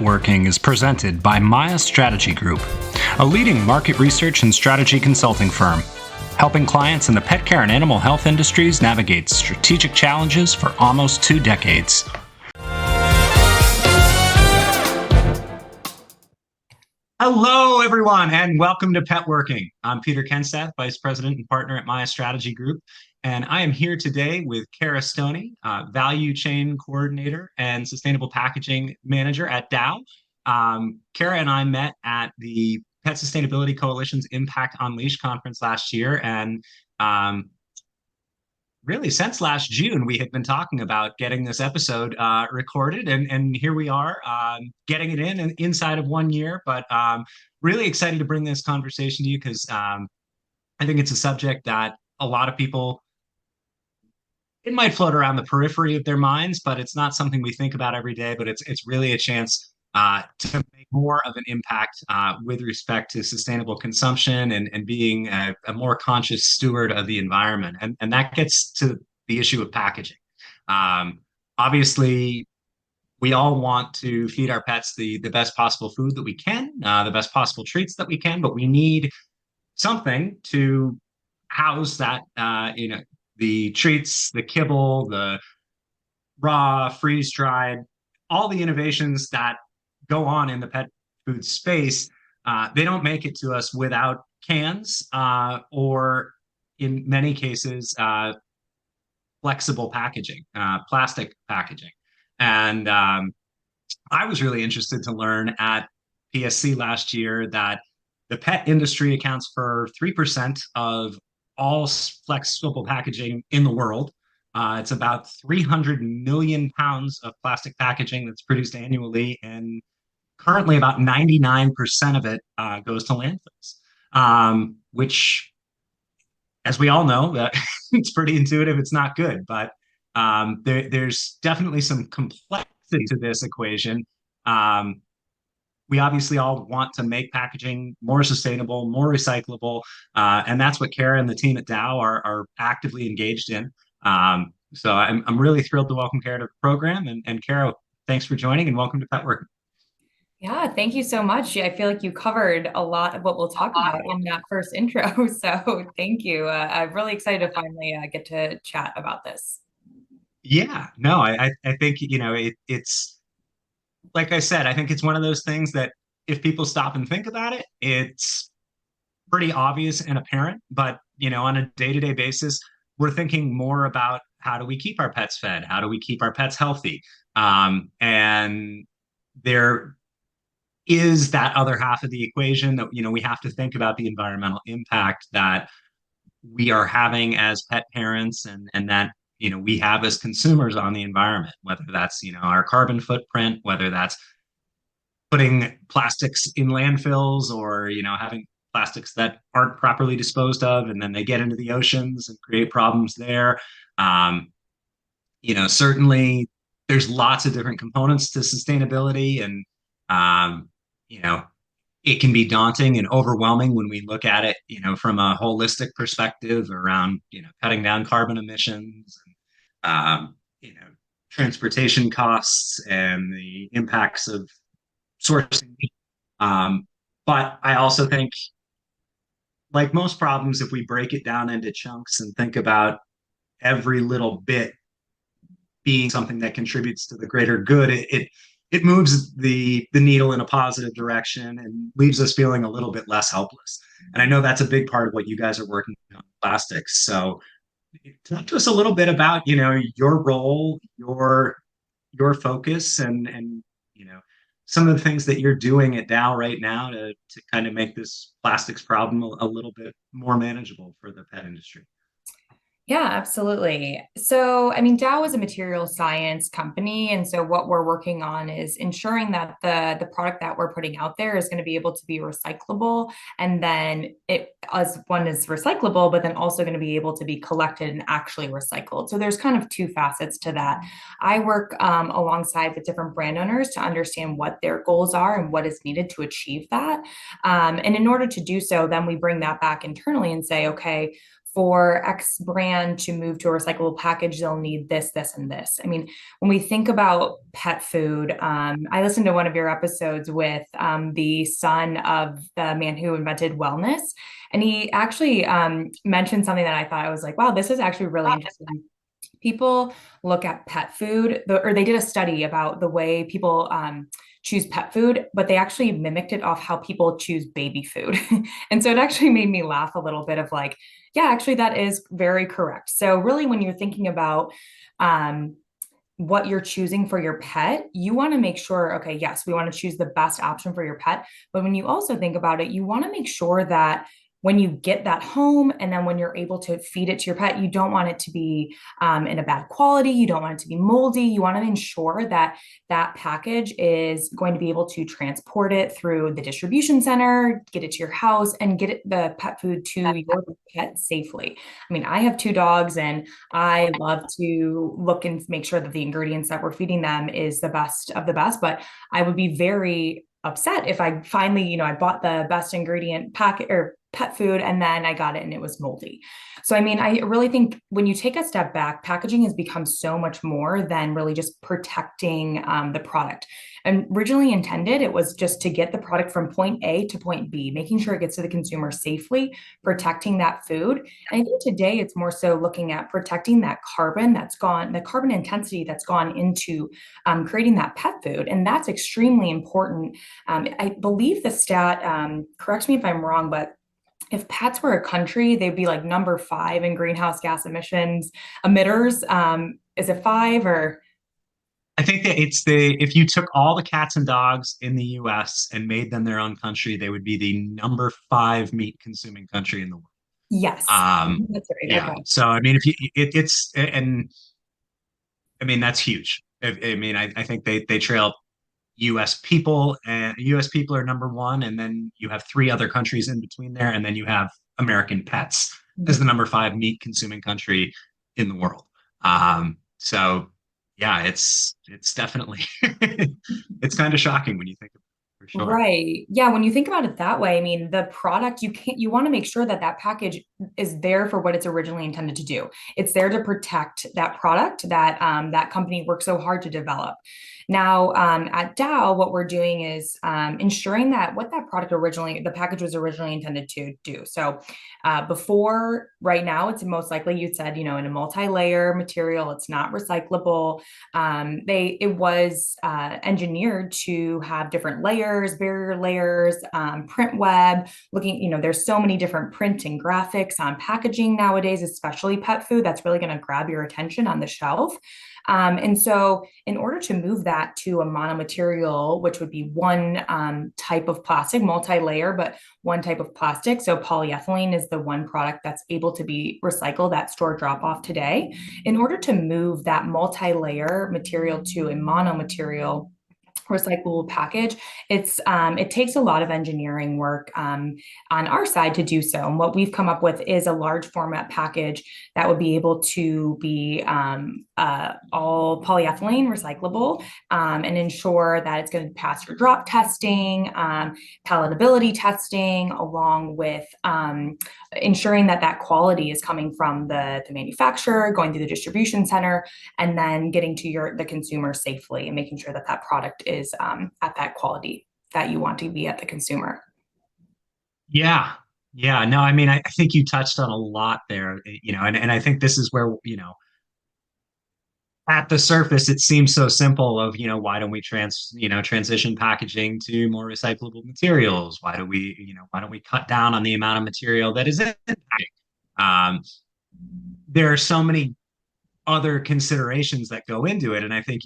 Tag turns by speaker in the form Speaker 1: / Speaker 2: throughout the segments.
Speaker 1: Petworking is presented by Maya Strategy Group, a leading market research and strategy consulting firm, helping clients in the pet care and animal health industries navigate strategic challenges for almost 2 decades. Hello, everyone, and welcome to Petworking. I'm Peter Kenseth, Vice President and Partner at Maya Strategy Group, and I am here today with Kara Stoney, Value Chain Coordinator and Sustainable Packaging Manager at Dow. Kara and I met at the Pet Sustainability Coalition's Impact Unleashed conference last year, and really since last June, we had been talking about getting this episode recorded, and here we are getting it in inside of 1 year, but really excited to bring this conversation to you because I think it's a subject that a lot of people, it might float around the periphery of their minds, but it's not something we think about every day, but it's really a chance to make more of an impact with respect to sustainable consumption and being a more conscious steward of the environment. And that gets to the issue of packaging. Obviously, we all want to feed our pets the best possible food that we can, the best possible treats that we can, but we need something to house that, the treats, the kibble, the raw, freeze-dried, all the innovations that go on in the pet food space, they don't make it to us without cans or, in many cases, flexible packaging, plastic packaging. And I was really interested to learn at PSC last year that the pet industry accounts for 3% of all flexible packaging in the world. It's about 300 million pounds of plastic packaging that's produced annually, and currently about 99% of it goes to landfills, which, as we all know, it's pretty intuitive. It's not good, but there's definitely some complexity to this equation. We obviously all want to make packaging more sustainable, more recyclable, and that's what Kara and the team at Dow are actively engaged in. So I'm really thrilled to welcome Kara to the program. And Kara, thanks for joining and welcome to Petworking.
Speaker 2: Yeah, thank you so much. I feel like you covered a lot of what we'll talk about in that first intro. So thank you. I'm really excited to finally get to chat about this.
Speaker 1: Yeah, no, I think, it's like I said, I think it's one of those things that if people stop and think about it, it's pretty obvious and apparent. But, on a day-to-day basis, we're thinking more about how do we keep our pets fed? How do we keep our pets healthy? And there is that other half of the equation that, we have to think about the environmental impact that we are having as pet parents and that, we have as consumers on the environment, whether that's, our carbon footprint, whether that's putting plastics in landfills or, having plastics that aren't properly disposed of, and then they get into the oceans and create problems there. Certainly there's lots of different components to sustainability, and, it can be daunting and overwhelming when we look at it, from a holistic perspective around, cutting down carbon emissions, and, transportation costs and the impacts of sourcing. But I also think, like most problems, if we break it down into chunks and think about every little bit being something that contributes to the greater good, it moves the needle in a positive direction and leaves us feeling a little bit less helpless. And I know that's a big part of what you guys are working on, plastics. So talk to us a little bit about, your role, your focus, and some of the things that you're doing at Dow right now to kind of make this plastics problem a little bit more manageable for the pet industry.
Speaker 2: Yeah, absolutely. So, Dow is a material science company. And so what we're working on is ensuring that the product that we're putting out there is going to be able to be recyclable. And then as one is recyclable, but then also going to be able to be collected and actually recycled. So there's kind of two facets to that. I work alongside with different brand owners to understand what their goals are and what is needed to achieve that. And in order to do so, then we bring that back internally and say, okay, for X brand to move to a recyclable package, they'll need this, this, and this. I mean, when we think about pet food, I listened to one of your episodes with the son of the man who invented wellness, and he actually mentioned something that I thought I was like, wow, this is actually really interesting. People look at pet food, or they did a study about the way people choose pet food, but they actually mimicked it off how people choose baby food. And so it actually made me laugh a little bit of like, yeah, actually, that is very correct. So, really, when you're thinking about what you're choosing for your pet, you want to make sure, okay, yes, we want to choose the best option for your pet. But when you also think about it, you want to make sure that when you get that home and then when you're able to feed it to your pet, you don't want it to be in a bad quality. You don't want it to be moldy. You want to ensure that that package is going to be able to transport it through the distribution center, get it to your house, and get it, the pet food to your pet safely. I mean, I have two dogs and I love to look and make sure that the ingredients that we're feeding them is the best of the best, but I would be very upset if I finally, I bought the best ingredient packet or pet food and then I got it and it was moldy. So, I mean, I really think when you take a step back, packaging has become so much more than really just protecting the product. And originally intended, it was just to get the product from point A to point B, making sure it gets to the consumer safely, protecting that food. And I think today it's more so looking at protecting that carbon that's gone, the carbon intensity that's gone into creating that pet food. And that's extremely important. I believe the stat, correct me if I'm wrong, but if pets were a country, they'd be like number 5 in greenhouse gas emissions emitters. Is it 5 or?
Speaker 1: I think that it's the if you took all the cats and dogs in the US and made them their own country, they would be the number 5 meat consuming country in the world.
Speaker 2: Yes,
Speaker 1: Um,
Speaker 2: that's right.
Speaker 1: yeah.
Speaker 2: Okay.
Speaker 1: So I mean, if you it's and I mean that's huge. I mean, I think they trail US people, and US people are number one, and then you have 3 other countries in between there, and then you have American pets as the
Speaker 2: Mhm.
Speaker 1: number 5 meat consuming country in the world. So yeah, it's definitely it's kind of shocking when you think of it for sure.
Speaker 2: Right. Yeah. When you think about it that way, I mean, the product, you want to make sure that that package is there for what it's originally intended to do. It's there to protect that product that that company worked so hard to develop. Now, at Dow, what we're doing is ensuring that what that product originally, the package was originally intended to do. So, before right now, it's most likely you said, in a multi-layer material, it's not recyclable. It was engineered to have different layers, barrier layers, print web. There's so many different print and graphics on packaging nowadays, especially pet food. That's really going to grab your attention on the shelf. And so, in order to move that to a monomaterial, which would be one type of plastic, multi-layer, but one type of plastic. So, polyethylene is the one product that's able to be recycled at store drop off today. In order to move that multi-layer material to a monomaterial recyclable package, it takes a lot of engineering work on our side to do so. And what we've come up with is a large format package that would be able to be all polyethylene recyclable, and ensure that it's going to pass your drop testing, palatability testing, along with ensuring that that quality is coming from the manufacturer, going through the distribution center, and then getting to the consumer safely and making sure that that product is at that quality that you want to be at the consumer.
Speaker 1: Yeah. Yeah. No, I mean, I think you touched on a lot there, and I think this is where, at the surface, it seems so simple of, why don't we transition packaging to more recyclable materials? Why don't we cut down on the amount of material that is in packaging? Um, there are so many other considerations that go into it. And I think,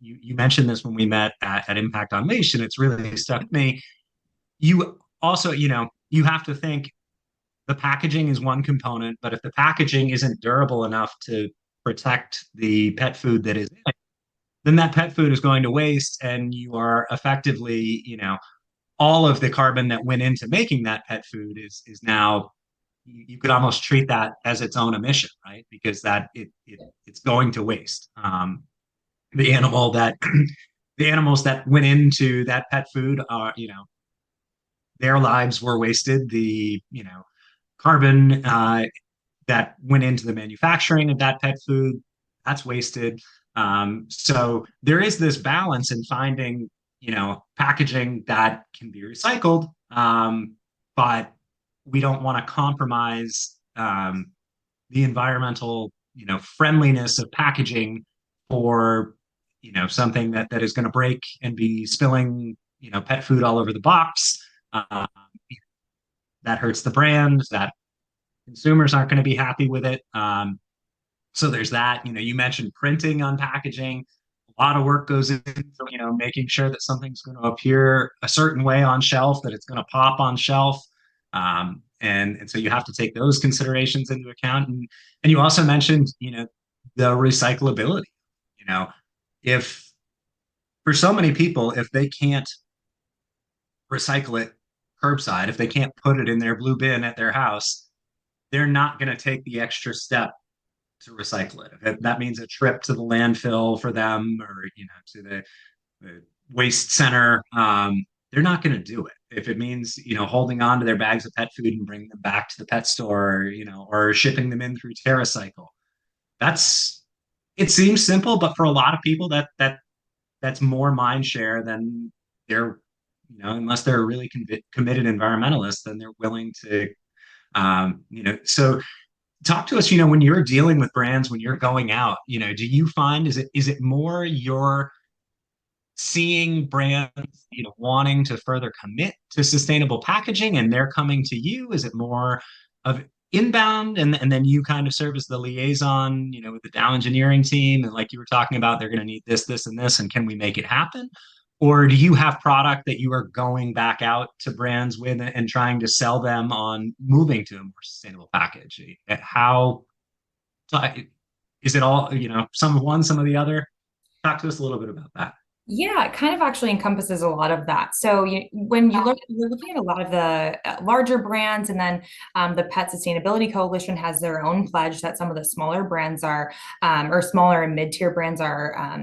Speaker 1: you mentioned this when we met at Impact Unleashed, and it's really stuck with me. You also, you have to think the packaging is one component, but if the packaging isn't durable enough to protect the pet food that is in it, then that pet food is going to waste, and you are effectively, all of the carbon that went into making that pet food is now you could almost treat that as its own emission, right? Because it's going to waste. The animal that the animals that went into that pet food are, their lives were wasted. The carbon that went into the manufacturing of that pet food, that's wasted. So there is this balance in finding, packaging that can be recycled, but we don't want to compromise the environmental, friendliness of packaging for, something that is going to break and be spilling, pet food all over the box. Uh, that hurts the brand. That consumers aren't going to be happy with it. So there's that. You mentioned printing on packaging. A lot of work goes into, making sure that something's going to appear a certain way on shelf, that it's going to pop on shelf. And so you have to take those considerations into account. And you also mentioned, the recyclability. You know, if for so many people, if they can't recycle it curbside, if they can't put it in their blue bin at their house, they're not going to take the extra step to recycle it. If that means a trip to the landfill for them, or to the waste center, they're not going to do it. If it means holding on to their bags of pet food and bringing them back to the pet store, or shipping them in through TerraCycle, that's it seems simple, but for a lot of people, that's more mind share than they're unless they're really committed environmentalists, then they're willing to so talk to us, when you're dealing with brands, when you're going out, do you find, is it more you're seeing brands, wanting to further commit to sustainable packaging and they're coming to you? Is it more of inbound, and then you kind of serve as the liaison, with the Dow engineering team, and like you were talking about, they're going to need this, this, and this, and can we make it happen? Or do you have product that you are going back out to brands with and trying to sell them on moving to a more sustainable package? How is it all, some of one, some of the other? Talk to us a little bit about that.
Speaker 2: Yeah, it kind of actually encompasses a lot of that. So when you're looking at a lot of the larger brands, and then the Pet Sustainability Coalition has their own pledge that some of the smaller brands are, or smaller and mid-tier brands are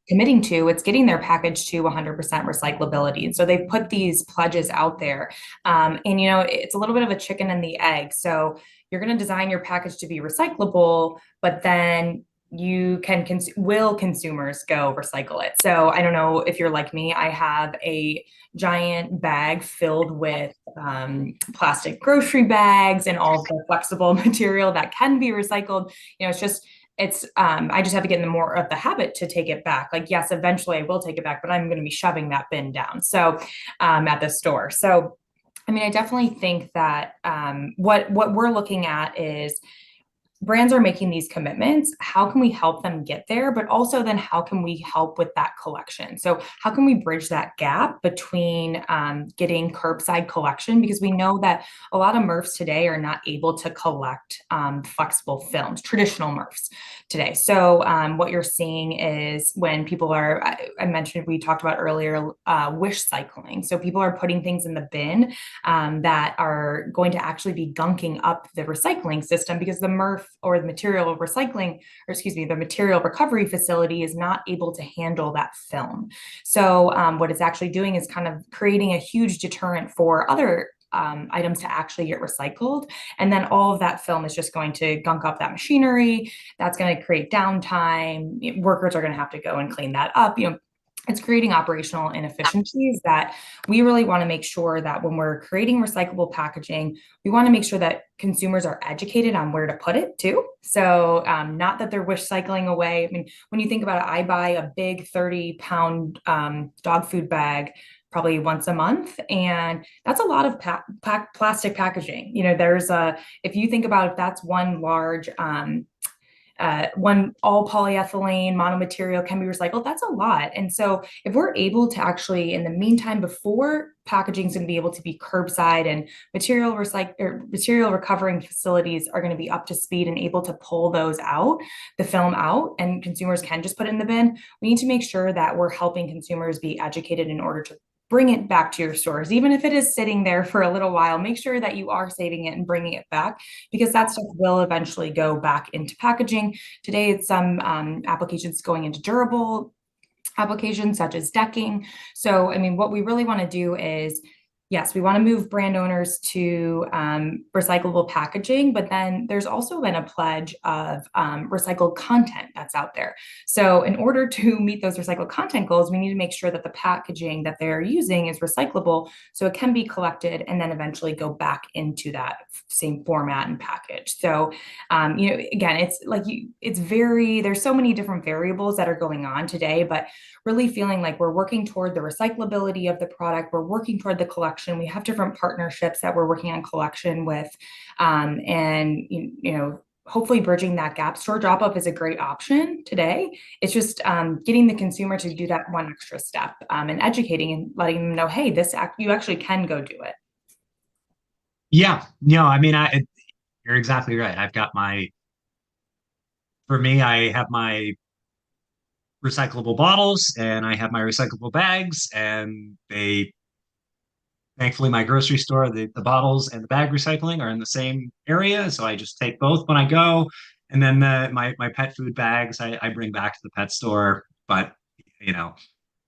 Speaker 2: committing to. It's getting their package to 100% recyclability. And so they put these pledges out there. And it's a little bit of a chicken and the egg. So you're going to design your package to be recyclable, but then will consumers go recycle it? So I don't know if you're like me. I have a giant bag filled with plastic grocery bags and all the flexible material that can be recycled. I just have to get in the more of the habit to take it back. Like, yes, eventually I will take it back, but I'm going to be shoving that bin down. So at the store. So I mean, I definitely think that what we're looking at is brands are making these commitments. How can we help them get there? But also then how can we help with that collection? So how can we bridge that gap between getting curbside collection? Because we know that a lot of MRFs today are not able to collect flexible films, traditional MRFs today. So what you're seeing is when people are, I mentioned, we talked about earlier, wish cycling. So people are putting things in the bin that are going to actually be gunking up the recycling system because the MRF or the material recycling, or excuse me, the material recovery facility is not able to handle that film. So what it's actually doing is kind of creating a huge deterrent for other items to actually get recycled. And then all of that film is just going to gunk up that machinery. That's going to create downtime. Workers are going to have to go and clean that up. It's creating operational inefficiencies that we really want to make sure that when we're creating recyclable packaging, we want to make sure that consumers are educated on where to put it too. So not that they're wish cycling away. I mean, when you think about it, I buy a big 30-pound dog food bag probably once a month, and that's a lot of plastic packaging. If you think about if that's one large one all polyethylene monomaterial can be recycled, that's a lot. And so if we're able to actually, in the meantime, before packaging is going to be able to be curbside and material recovering facilities are going to be up to speed and able to pull those out, the film out, and consumers can just put it in the bin, we need to make sure that we're helping consumers be educated in order to bring it back to your stores. Even if it is sitting there for a little while, make sure that you are saving it and bringing it back, because that stuff will eventually go back into packaging. Today, it's some applications going into durable applications such as decking. So, I mean, what we really want to do is Yes, we want to move brand owners to recyclable packaging, but then there's also been a pledge of recycled content that's out there. So, in order to meet those recycled content goals, we need to make sure that the packaging that they're using is recyclable so it can be collected and then eventually go back into that same format and package. So, again, there's so many different variables that are going on today, but really feeling like we're working toward the recyclability of the product. We're working toward the collection. We have different partnerships that we're working on collection with, and hopefully bridging that gap. Store drop off is a great option today. It's just getting the consumer to do that one extra step, and educating and letting them know, hey, you actually can go do it.
Speaker 1: Yeah, no, I mean, you're exactly right. For me, I have my recyclable bottles and I have my recyclable bags, and thankfully, my grocery store, the bottles and the bag recycling are in the same area. So I just take both when I go. And then my pet food bags, I bring back to the pet store. But, you know,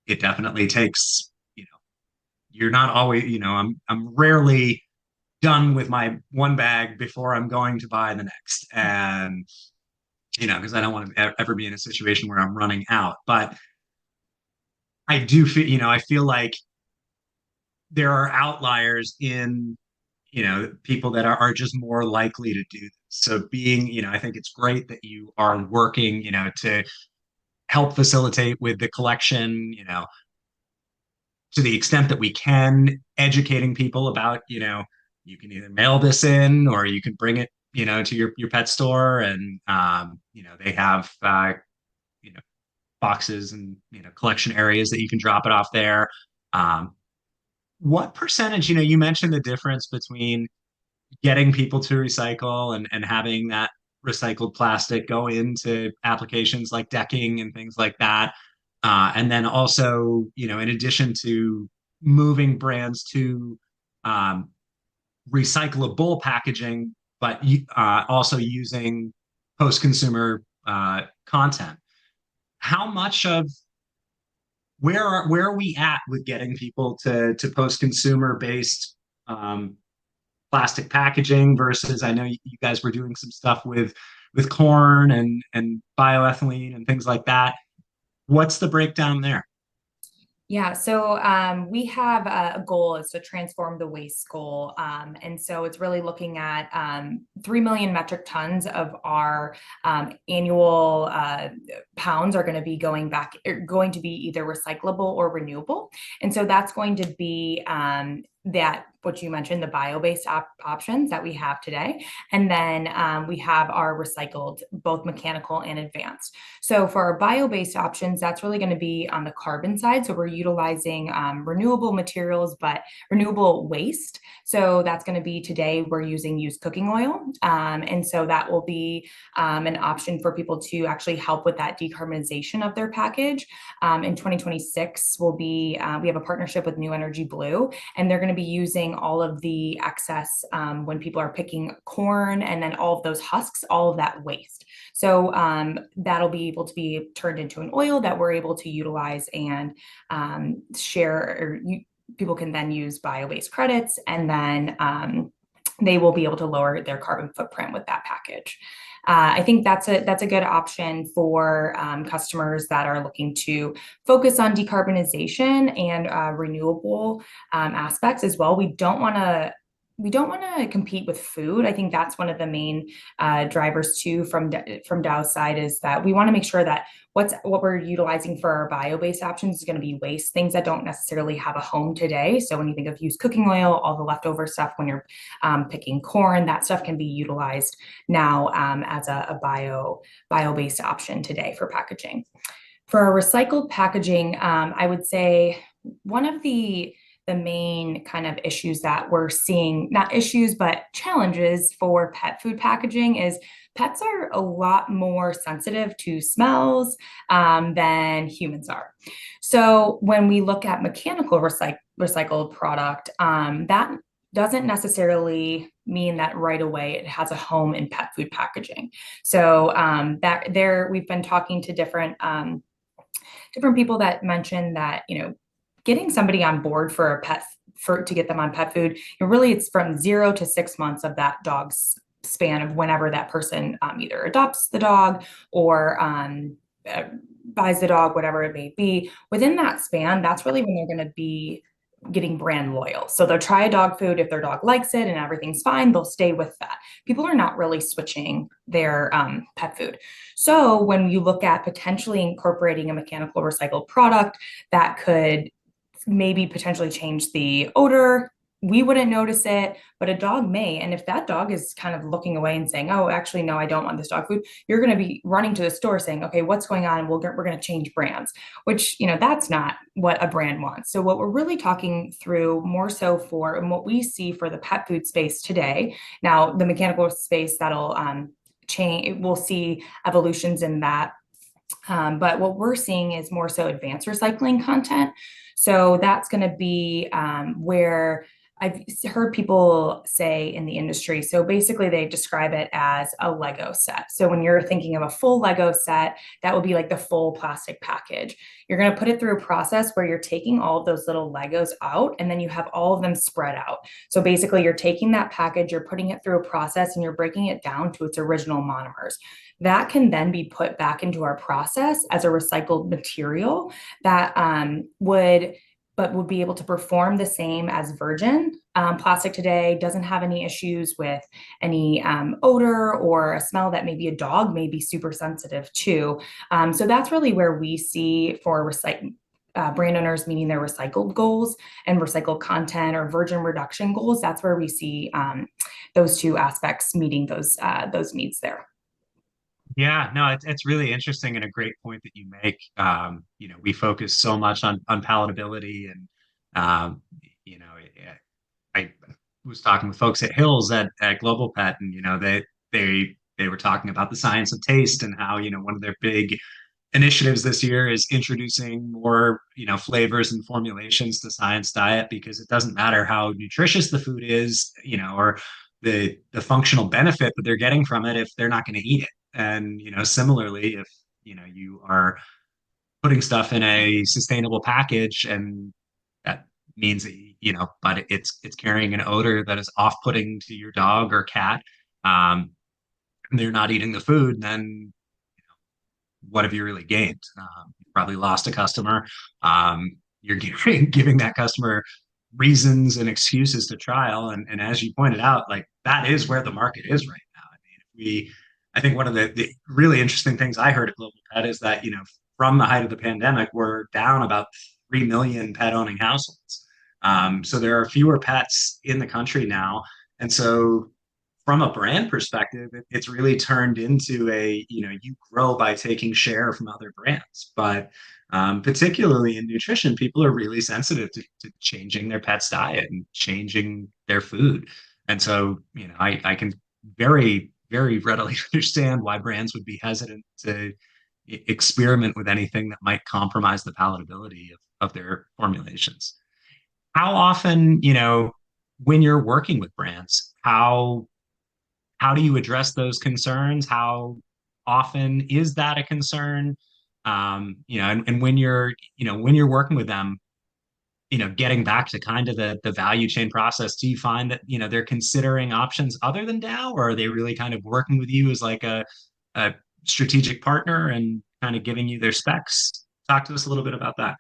Speaker 1: it definitely takes, you're not always, I'm rarely done with my one bag before I'm going to buy the next. And, because I don't want to ever be in a situation where I'm running out. But I do feel, I feel like there are outliers in people that are just more likely to do this. So I think it's great that you are working to help facilitate with the collection, to the extent that we can, educating people about you can either mail this in or you can bring it to your pet store, and they have you know boxes and collection areas that you can drop it off there. um, what percentage, you mentioned the difference between getting people to recycle and having that recycled plastic go into applications like decking and things like that. And then also, in addition to moving brands to um, recyclable packaging, but also using post-consumer content. How much of where are we at with getting people to post-consumer based um, plastic packaging versus, I know you guys were doing some stuff with corn and bioethylene and things like that. What's the breakdown there?
Speaker 2: Yeah, so we have a goal is to transform the waste goal. And so it's really looking at 3 million metric tons of our annual pounds are going to be going to be either recyclable or renewable. And so that's going to be that what you mentioned, the bio-based options that we have today. And then we have our recycled, both mechanical and advanced. So for our bio-based options, that's really going to be on the carbon side. So we're utilizing renewable materials, but renewable waste. So that's going to be today, we're using used cooking oil. And so that will be an option for people to actually help with that decarbonization of their package. In 2026, we have a partnership with New Energy Blue, and they're going to be using all of the excess when people are picking corn and then all of those husks, all of that waste. So that'll be able to be turned into an oil that we're able to utilize and share, people can then use bio-based credits, and then they will be able to lower their carbon footprint with that package. I think that's a good option for customers that are looking to focus on decarbonization and renewable aspects as well. We don't want to compete with food. I think that's one of the main drivers too from Dow's side, is that we want to make sure that what we're utilizing for our bio-based options is going to be waste, things that don't necessarily have a home today. So when you think of used cooking oil, all the leftover stuff when you're picking corn, that stuff can be utilized now as a bio-based option today for packaging. For our recycled packaging, I would say one of the main kind of issues that we're seeing, not issues, but challenges for pet food packaging, is pets are a lot more sensitive to smells than humans are. So when we look at mechanical recycled product, that doesn't necessarily mean that right away it has a home in pet food packaging. So we've been talking to different people that mentioned that, getting somebody on board for a pet for to get them on pet food. And really, it's from 0 to 6 months of that dog's span of whenever that person either adopts the dog or uh, buys the dog, whatever it may be. Within that span, that's really when they're going to be getting brand loyal. So they'll try a dog food. If their dog likes it and everything's fine, they'll stay with that. People are not really switching their pet food. So when you look at potentially incorporating a mechanical recycled product that could maybe potentially change the odor, we wouldn't notice it, but a dog may. And if that dog is kind of looking away and saying, oh, actually, no, I don't want this dog food, you're going to be running to the store saying, okay, what's going on? We're going to change brands, which, that's not what a brand wants. So what we're really talking through more so for, and what we see for the pet food space today, now the mechanical space that'll change, we'll see evolutions in that. But what we're seeing is more so advanced recycling content. So that's going to be where I've heard people say in the industry. So basically, they describe it as a Lego set. So when you're thinking of a full Lego set, that would be like the full plastic package. You're going to put it through a process where you're taking all of those little Legos out, and then you have all of them spread out. So basically, you're taking that package, you're putting it through a process, and you're breaking it down to its original monomers. That can then be put back into our process as a recycled material that would be able to perform the same as virgin. Plastic today doesn't have any issues with any odor or a smell that maybe a dog may be super sensitive to. So that's really where we see for brand owners meeting their recycled goals and recycled content or virgin reduction goals. That's where we see those two aspects meeting those needs there.
Speaker 1: Yeah, no, it's really interesting and a great point that you make. We focus so much on palatability, and I was talking with folks at Hills at Global Pet, and they were talking about the science of taste and how one of their big initiatives this year is introducing more flavors and formulations to Science Diet, because it doesn't matter how nutritious the food is, or the functional benefit that they're getting from it if they're not going to eat it. And similarly, if you are putting stuff in a sustainable package, and that means that, but it's carrying an odor that is off-putting to your dog or cat, and they're not eating the food, then what have you really gained? You've probably lost a customer. You're giving that customer reasons and excuses to trial. And as you pointed out, like, that is where the market is right now. I think one of the really interesting things I heard at Global Pet is that, from the height of the pandemic, we're down about 3 million pet owning households. So there are fewer pets in the country now. And so from a brand perspective, it's really turned into you grow by taking share from other brands. But particularly in nutrition, people are really sensitive to changing their pet's diet and changing their food. And so, I can very, very readily understand why brands would be hesitant to experiment with anything that might compromise the palatability of their formulations. How often, when you're working with brands, how do you address those concerns? How often is that a concern? And when you're working with them, getting back to kind of the value chain process, do you find that, they're considering options other than Dow, or are they really kind of working with you as like a strategic partner and kind of giving you their specs? Talk to us a little bit about that.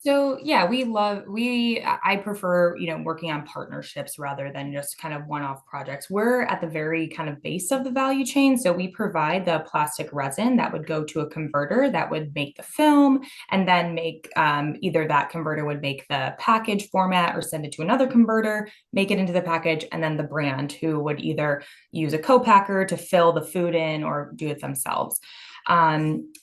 Speaker 2: So yeah, I prefer, working on partnerships rather than just kind of one-off projects. We're at the very kind of base of the value chain. So we provide the plastic resin that would go to a converter that would make the film, and then make either that converter would make the package format or send it to another converter, make it into the package, and then the brand who would either use a co-packer to fill the food in or do it themselves.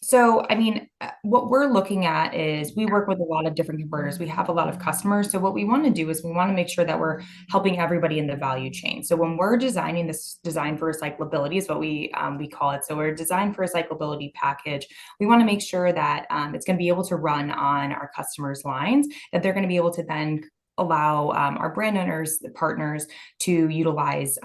Speaker 2: So, I mean, what we're looking at is we work with a lot of different converters. We have a lot of customers. So what we want to do is we want to make sure that we're helping everybody in the value chain. So when we're designing this design for recyclability is what we call it. So we're designed for recyclability package. We want to make sure that it's going to be able to run on our customers' lines, that they're going to be able to then allow our brand owners, the partners, to utilize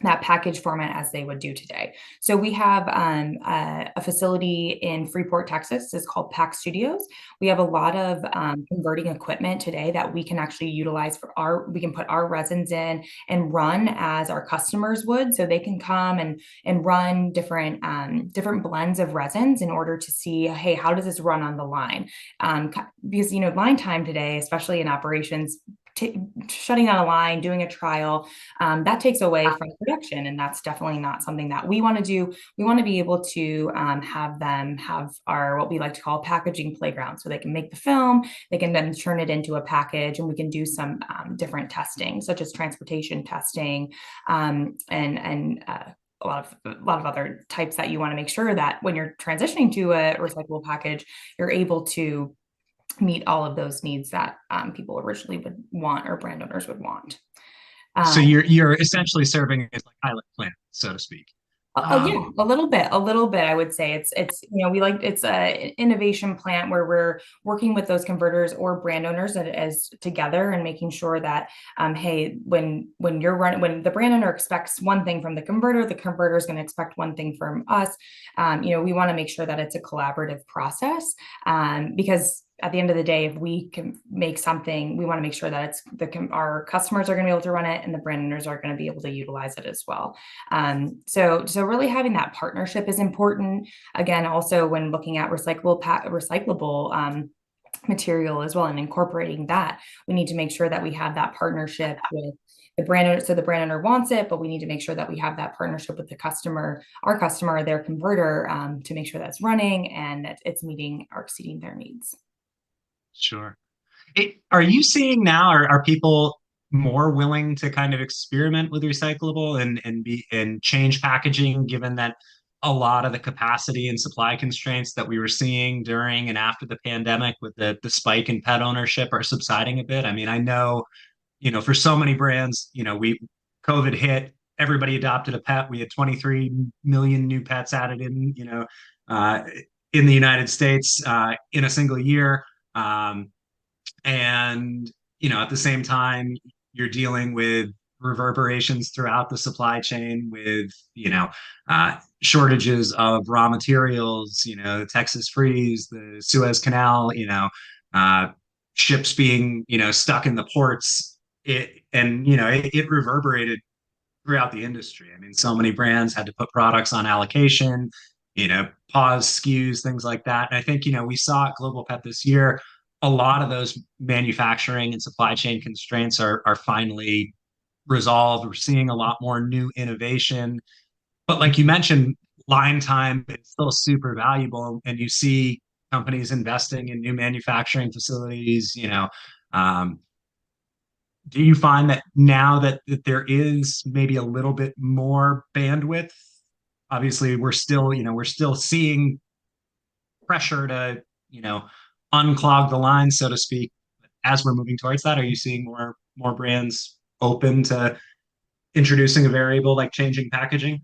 Speaker 2: that package format as they would do today. So we have a facility in Freeport, Texas. It's called Pack Studios. We have a lot of converting equipment today that we can actually utilize for we can put our resins in and run as our customers would. So they can come and run different blends of resins in order to see, hey, how does this run on the line? Because, line time today, especially in operations, shutting down a line, doing a trial, that takes away from production. And that's definitely not something that we want to do. We want to be able to have them have our, what we like to call packaging playground. So they can make the film, they can then turn it into a package, and we can do some different testing, such as transportation testing, and a lot of other types that you want to make sure that when you're transitioning to a recyclable package, you're able to meet all of those needs that people originally would want or brand owners would want.
Speaker 1: So you're essentially serving as like pilot plant, so to speak.
Speaker 2: Yeah, a little bit. I would say it's a innovation plant where we're working with those converters or brand owners as together and making sure that hey, when the brand owner expects one thing from the converter is going to expect one thing from us. We want to make sure that it's a collaborative process, because at the end of the day, if we can make something, we want to make sure that our customers are going to be able to run it and the brand owners are going to be able to utilize it as well. So really having that partnership is important. Again, also when looking at recyclable material as well and incorporating that, we need to make sure that we have that partnership with the brand owner. So the brand owner wants it, but we need to make sure that we have that partnership with our customer, their converter, to make sure that's running and that it's meeting or exceeding their needs.
Speaker 1: Sure. Are you seeing now, are people more willing to kind of experiment with recyclable and change packaging, given that a lot of the capacity and supply constraints that we were seeing during and after the pandemic with the spike in pet ownership are subsiding a bit? I mean, I know, for so many brands, COVID hit, everybody adopted a pet. We had 23 million new pets added uh, in the United States in a single year. Um, and, at the same time, you're dealing with reverberations throughout the supply chain with, shortages of raw materials, the Texas freeze, the Suez Canal, uh, ships being, stuck in the ports. It reverberated throughout the industry. I mean, so many brands had to put products on allocation, pause SKUs, things like that. And I think, we saw at Global Pet this year, a lot of those manufacturing and supply chain constraints are finally resolved. We're seeing a lot more new innovation. But like you mentioned, line time is still super valuable. And you see companies investing in new manufacturing facilities, um, do you find that now that there is maybe a little bit more bandwidth? Obviously, we're still seeing pressure to, unclog the line, so to speak. As we're moving towards that, are you seeing more brands open to introducing a variable like changing packaging?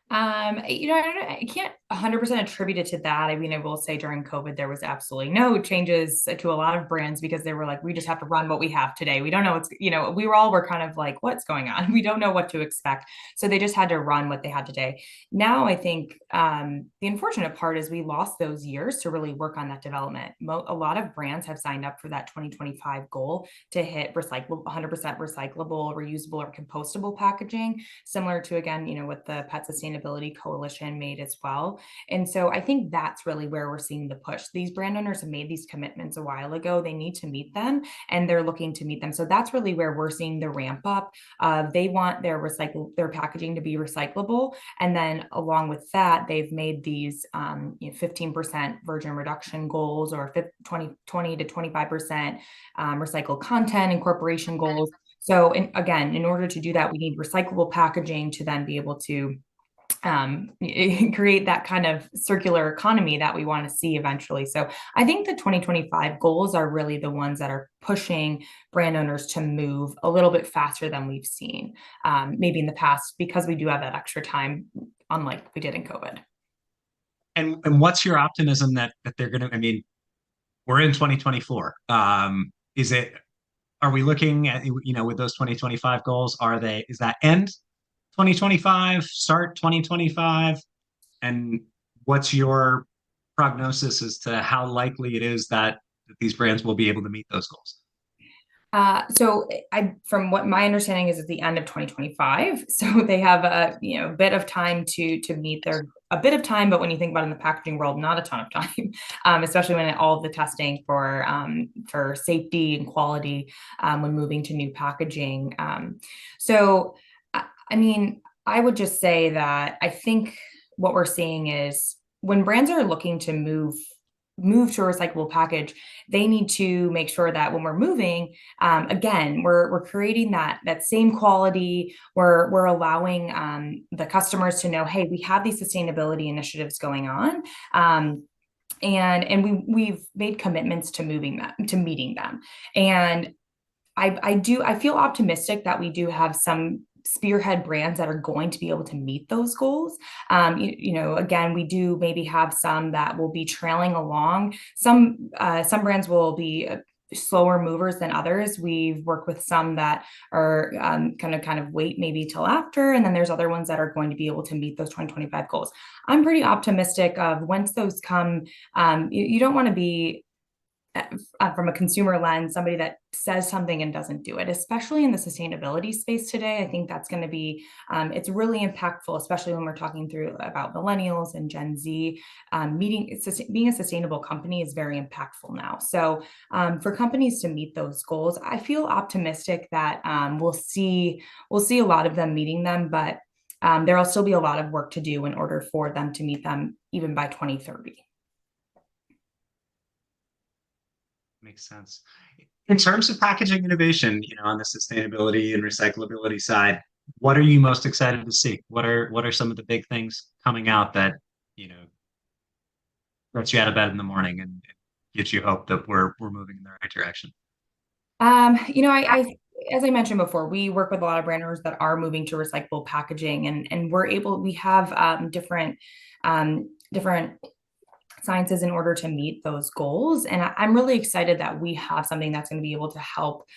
Speaker 2: I can't 100% attribute it to that. I mean, I will say during COVID, there was absolutely no changes to a lot of brands because they were like, we just have to run what we have today. We don't know were kind of like, what's going on? We don't know what to expect. So they just had to run what they had today. Now, I think the unfortunate part is we lost those years to really work on that development. A lot of brands have signed up for that 2025 goal to hit 100% recyclable, reusable, or compostable packaging, similar to, again, what the Pet Sustainability Coalition made as well. And so I think that's really where we're seeing the push. These brand owners have made these commitments a while ago. They need to meet them and they're looking to meet them. So that's really where we're seeing the ramp up. They want their packaging to be recyclable. And then along with that, they've made these 15% virgin reduction goals or 20 to 25% recycled content incorporation goals. So again, in order to do that, we need recyclable packaging to then be able to create that kind of circular economy that we want to see eventually. So I think the 2025 goals are really the ones that are pushing brand owners to move a little bit faster than we've seen maybe in the past, because we do have that extra time, unlike we did in COVID.
Speaker 1: And what's your optimism that they're going to? I mean, we're in 2024. Is it? Are we looking at, with those 2025 goals? Is that end 2025, start 2025? And what's your prognosis as to how likely it is that these brands will be able to meet those goals?
Speaker 2: From what my understanding is at the end of 2025. So they have a, bit of time to meet a bit of time, but when you think about it in the packaging world, not a ton of time, especially when all of the testing for safety and quality when moving to new packaging. So, I mean, I would just say that I think what we're seeing is when brands are looking to move to a recyclable package, they need to make sure that when we're moving, again, we're creating that same quality. We're allowing the customers to know, hey, we have these sustainability initiatives going on. And we've made commitments to meeting them. And I feel optimistic that we do have some spearhead brands that are going to be able to meet those goals. Again, we do maybe have some that will be trailing along. Some brands will be slower movers than others. We've worked with some that are kind of wait maybe till after, and then there's other ones that are going to be able to meet those 2025 goals. I'm pretty optimistic of once those come. You don't want to be from a consumer lens, somebody that says something and doesn't do it, especially in the sustainability space today. I think that's going to be, it's really impactful, especially when we're talking through about millennials and Gen Z. Being a sustainable company is very impactful now. So for companies to meet those goals, I feel optimistic that we'll see a lot of them meeting them, but there will still be a lot of work to do in order for them to meet them even by 2030.
Speaker 1: Makes sense. In terms of packaging innovation, on the sustainability and recyclability side, what are you most excited to see? What are some of the big things coming out that, you know, gets you out of bed in the morning and gives you hope that we're moving in the right direction?
Speaker 2: I as I mentioned before, we work with a lot of brand owners that are moving to recyclable packaging, and we have different sciences in order to meet those goals. And I'm really excited that we have something that's going to be able to help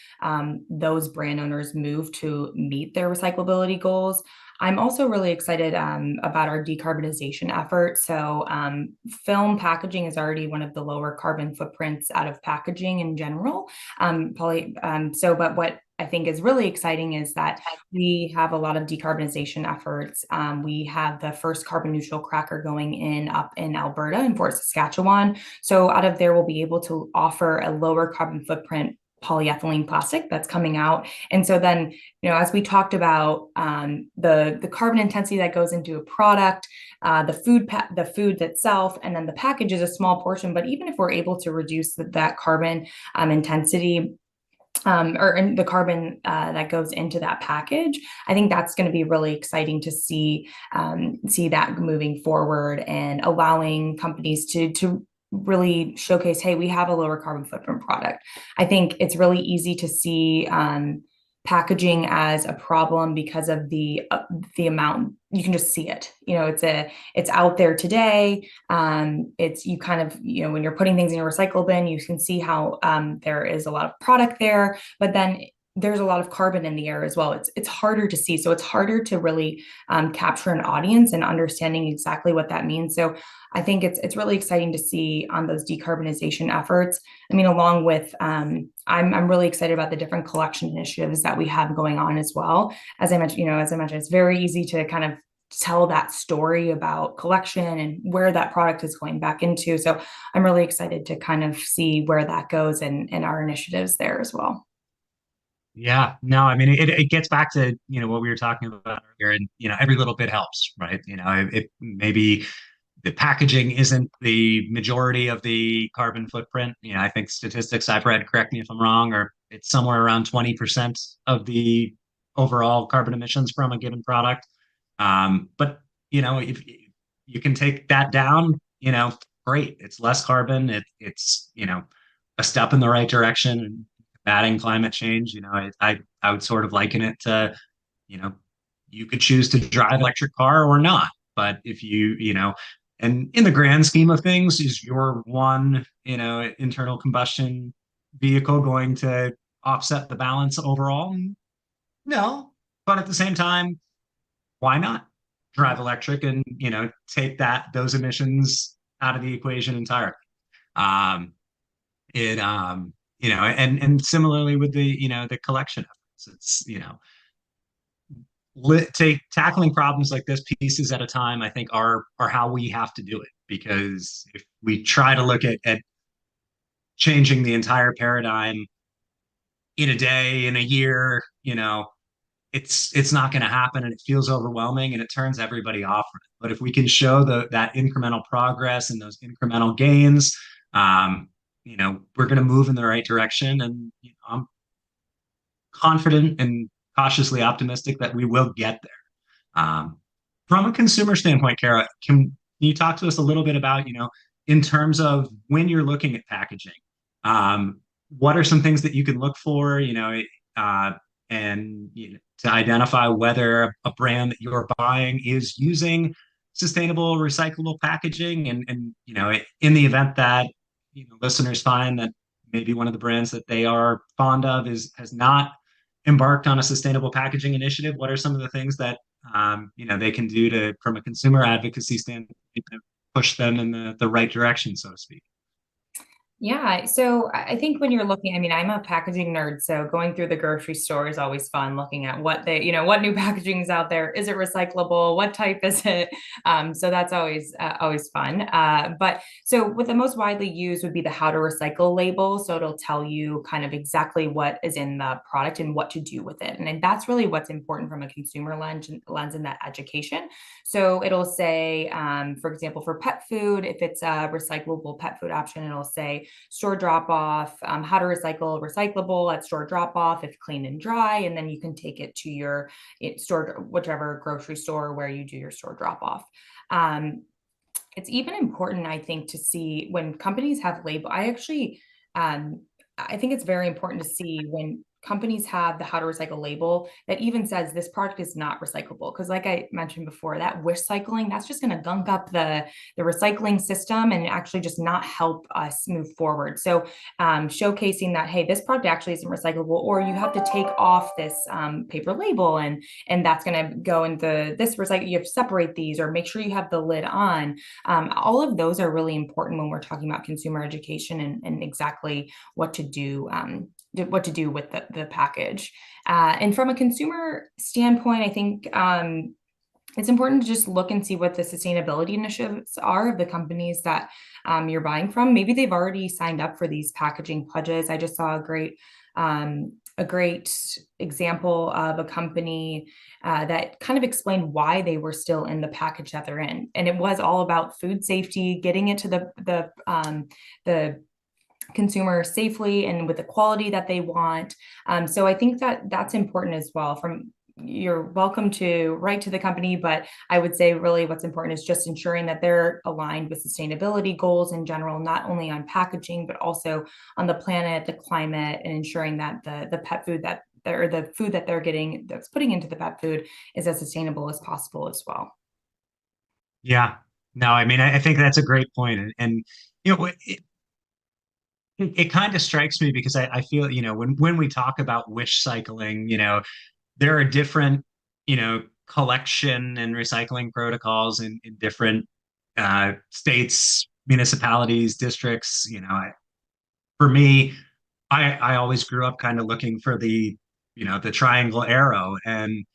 Speaker 2: those brand owners move to meet their recyclability goals. I'm also really excited about our decarbonization effort. So, film packaging is already one of the lower carbon footprints out of packaging in general. But what I think is really exciting is that we have a lot of decarbonization efforts. We have the first carbon neutral cracker going in up in Alberta in Fort Saskatchewan. So out of there, we'll be able to offer a lower carbon footprint polyethylene plastic that's coming out. And so then, as we talked about the carbon intensity that goes into a product, the food itself, and then the package is a small portion. But even if we're able to reduce that carbon intensity, or in the carbon that goes into that package, I think that's going to be really exciting to see that moving forward and allowing companies to really showcase, hey, we have a lower carbon footprint product. I think it's really easy to see packaging as a problem because of the amount. You can just see it. It's out there today. It's you kind of, when you're putting things in your recycle bin, you can see how there is a lot of product there, but then there's a lot of carbon in the air as well. It's harder to see, so it's harder to really capture an audience and understanding exactly what that means. So I think it's really exciting to see on those decarbonization efforts. I mean, along with I'm really excited about the different collection initiatives that we have going on as well. As I mentioned, it's very easy to kind of tell that story about collection and where that product is going back into. So I'm really excited to kind of see where that goes and our initiatives there as well.
Speaker 1: Yeah, no, I mean it gets back to what we were talking about earlier, and every little bit helps, right? It maybe the packaging isn't the majority of the carbon footprint. I think statistics I've read, correct me if I'm wrong, or it's somewhere around 20% of the overall carbon emissions from a given product. But if you can take that down, great. It's less carbon. It's a step in the right direction, combating climate change. I would sort of liken it to, you know, you could choose to drive an electric car or not. But if and in the grand scheme of things, is your one, internal combustion vehicle going to offset the balance overall? No. But at the same time, why not drive electric and, take those emissions out of the equation entirely. Um, it and similarly with the collection efforts, it's take tackling problems like this pieces at a time, I think are how we have to do it. Because if we try to look at changing the entire paradigm in a day, in a year, it's not going to happen, and it feels overwhelming, and it turns everybody off from it. But if we can show that incremental progress and those incremental gains, we're going to move in the right direction. And I'm confident and cautiously optimistic that we will get there. From a consumer standpoint, Kara, can you talk to us a little bit about, in terms of when you're looking at packaging, what are some things that you can look for, and to identify whether a brand that you're buying is using sustainable, recyclable packaging, and in the event that listeners find that maybe one of the brands that they are fond of has not embarked on a sustainable packaging initiative, what are some of the things that they can do to, from a consumer advocacy standpoint, push them in the right direction, so to speak?
Speaker 2: Yeah, so I think when you're looking, I mean, I'm a packaging nerd, so going through the grocery store is always fun, looking at what new packaging is out there. Is it recyclable? What type is it? So that's always fun. But so what the most widely used would be the how to recycle label. So it'll tell you kind of exactly what is in the product and what to do with it. And that's really what's important from a consumer lens in that education. So it'll say, for example, for pet food, if it's a recyclable pet food option, it'll say store drop off, how to recyclable at store drop off if clean and dry, and then you can take it to your store, whichever grocery store where you do your store drop off. It's even important, I think, to see when companies have label. I think it's very important to see when companies have the how to recycle label that even says this product is not recyclable. Because like I mentioned before, that wish cycling, that's just going to gunk up the recycling system and actually just not help us move forward. So showcasing that, hey, this product actually isn't recyclable, or you have to take off this paper label, and that's going to go into this recycle. You have to separate these, or make sure you have the lid on. All of those are really important when we're talking about consumer education and exactly what to do with the package. And from a consumer standpoint, I think it's important to just look and see what the sustainability initiatives are of the companies that you're buying from. Maybe they've already signed up for these packaging pledges. I just saw a great example of a company that kind of explained why they were still in the package that they're in, and it was all about food safety, getting it to the consumer safely and with the quality that they want. So I think that that's important as well. You're welcome to write to the company, but I would say really what's important is just ensuring that they're aligned with sustainability goals in general, not only on packaging, but also on the planet, the climate, and ensuring that the pet food or the food that they're getting that's putting into the pet food is as sustainable as possible as well.
Speaker 1: Yeah. No, I mean, I think that's a great point. And it kind of strikes me because I feel, when we talk about wish cycling, there are different, collection and recycling protocols in different states, municipalities, districts. For me, I always grew up kind of looking for the triangle arrow, and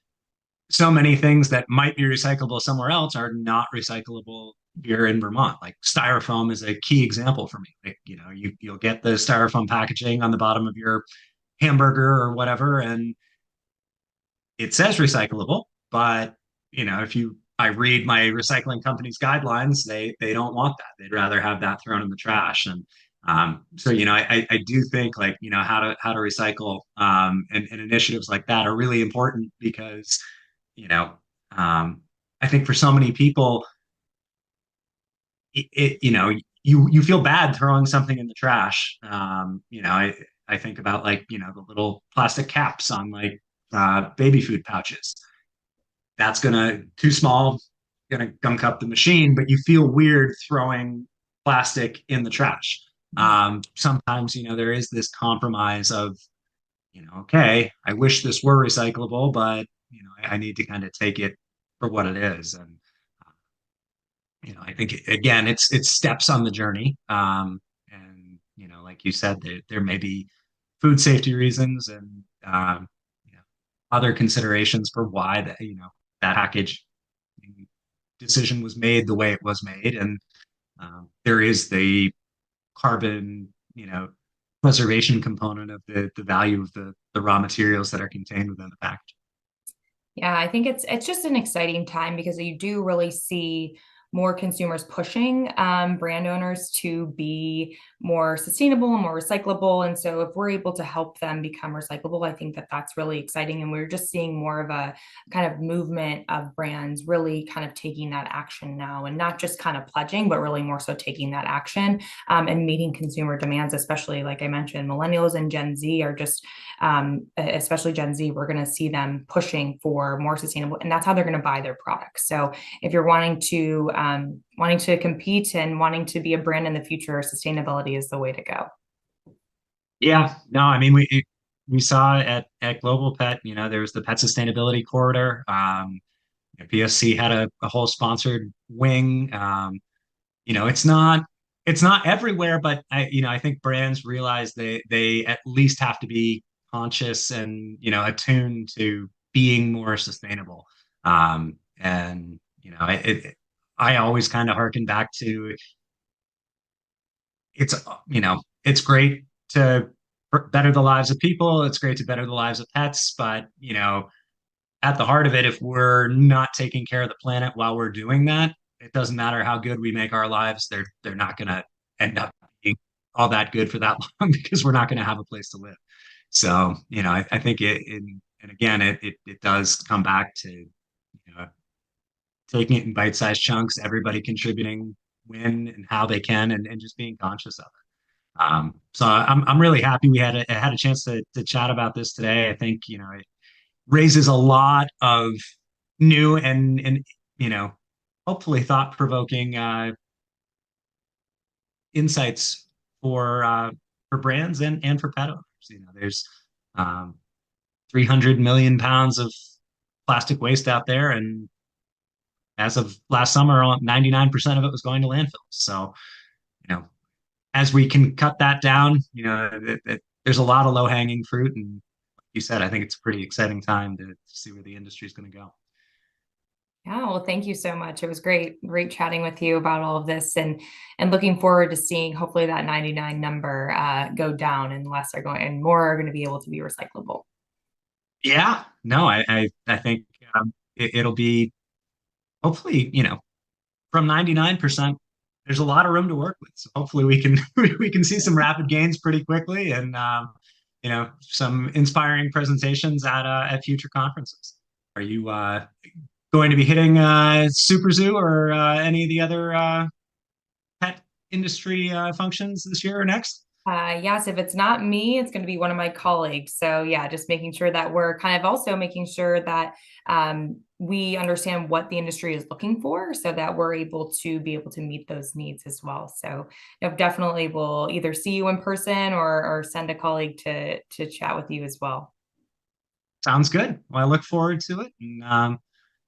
Speaker 1: so many things that might be recyclable somewhere else are not recyclable here in Vermont. Like styrofoam is a key example for me. Like, you'll get the styrofoam packaging on the bottom of your hamburger or whatever, and it says recyclable, but if I read my recycling company's guidelines, they don't want that. They'd rather have that thrown in the trash. And so I do think, like, how to recycle, and initiatives like that are really important because you know I think for so many people, you feel bad throwing something in the trash. I think about, like, the little plastic caps on, like, baby food pouches. That's gonna too small, gonna gunk up the machine, but you feel weird throwing plastic in the trash. Sometimes, there is this compromise of, okay, I wish this were recyclable, but I need to kind of take it for what it is. And I think again, it's steps on the journey. And like you said, there may be food safety reasons and you know, other considerations for why that package decision was made the way it was made. And there is the carbon, preservation component of the value of the raw materials that are contained within the package.
Speaker 2: Yeah, I think it's just an exciting time because you do really see more consumers pushing brand owners to be more sustainable and more recyclable. And so if we're able to help them become recyclable, I think that that's really exciting. And we're just seeing more of a kind of movement of brands really kind of taking that action now, and not just kind of pledging, but really more so taking that action and meeting consumer demands, especially like I mentioned, millennials and Gen Z are just especially Gen Z, we're going to see them pushing for more sustainable, and that's how they're going to buy their products. So if you're wanting to compete and wanting to be a brand in the future, sustainability is the way to go.
Speaker 1: Yeah, no, I mean we saw at Global Pet, there was the Pet Sustainability Corridor. PSC had a whole sponsored wing. It's not everywhere, but I think brands realize they at least have to be conscious and attuned to being more sustainable. And I always kind of harken back to it's great to better the lives of people. It's great to better the lives of pets, but at the heart of it, if we're not taking care of the planet while we're doing that, it doesn't matter how good we make our lives. They're not going to end up being all that good for that long because we're not going to have a place to live. So, I think and again, it does come back to, taking it in bite-sized chunks, everybody contributing when and how they can, and just being conscious of it. So I'm really happy we had a chance to chat about this today. I think, it raises a lot of new and hopefully thought-provoking insights for brands and for pet owners. There's 300 million pounds of plastic waste out there, and as of last summer, 99% of it was going to landfills. So, as we can cut that down, there's a lot of low-hanging fruit. And like you said, I think it's a pretty exciting time to see where the industry is going to go.
Speaker 2: Yeah, well, thank you so much. It was great chatting with you about all of this, and looking forward to seeing hopefully that 99 number go down, and less are going and more are going to be able to be recyclable.
Speaker 1: Yeah, no, I think it'll be hopefully, from 99%, there's a lot of room to work with. So hopefully we can we can see some rapid gains pretty quickly, and some inspiring presentations at future conferences. Are you going to be hitting Super Zoo or any of the other pet industry functions this year or next?
Speaker 2: Yes, if it's not me, it's going to be one of my colleagues. So yeah, just making sure that we're kind of also making sure that we understand what the industry is looking for, so that we're able to meet those needs as well. So definitely we'll either see you in person or send a colleague to chat with you as well.
Speaker 1: Sounds good. Well, I look forward to it. And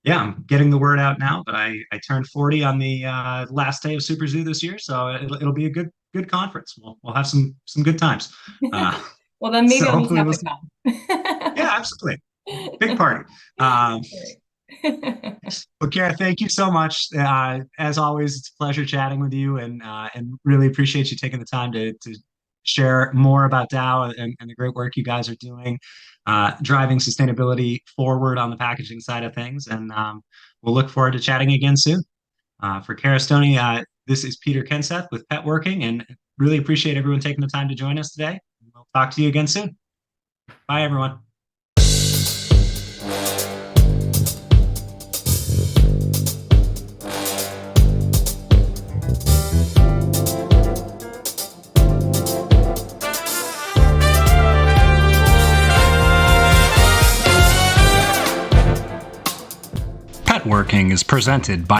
Speaker 1: yeah, I'm getting the word out now, but I turned 40 on the last day of Super Zoo this year, so it'll be a good conference. We'll have some good times.
Speaker 2: Well, then maybe
Speaker 1: so
Speaker 2: I'll just have
Speaker 1: we'll,
Speaker 2: to come.
Speaker 1: yeah, absolutely. Big party. Well, Kara, thank you so much. As always, it's a pleasure chatting with you, and really appreciate you taking the time to share more about Dow and the great work you guys are doing, driving sustainability forward on the packaging side of things. And we'll look forward to chatting again soon. For Kara Stoney, this is Peter Kenseth with Petworking, and really appreciate everyone taking the time to join us today. We'll talk to you again soon. Bye, everyone. Petworking is presented by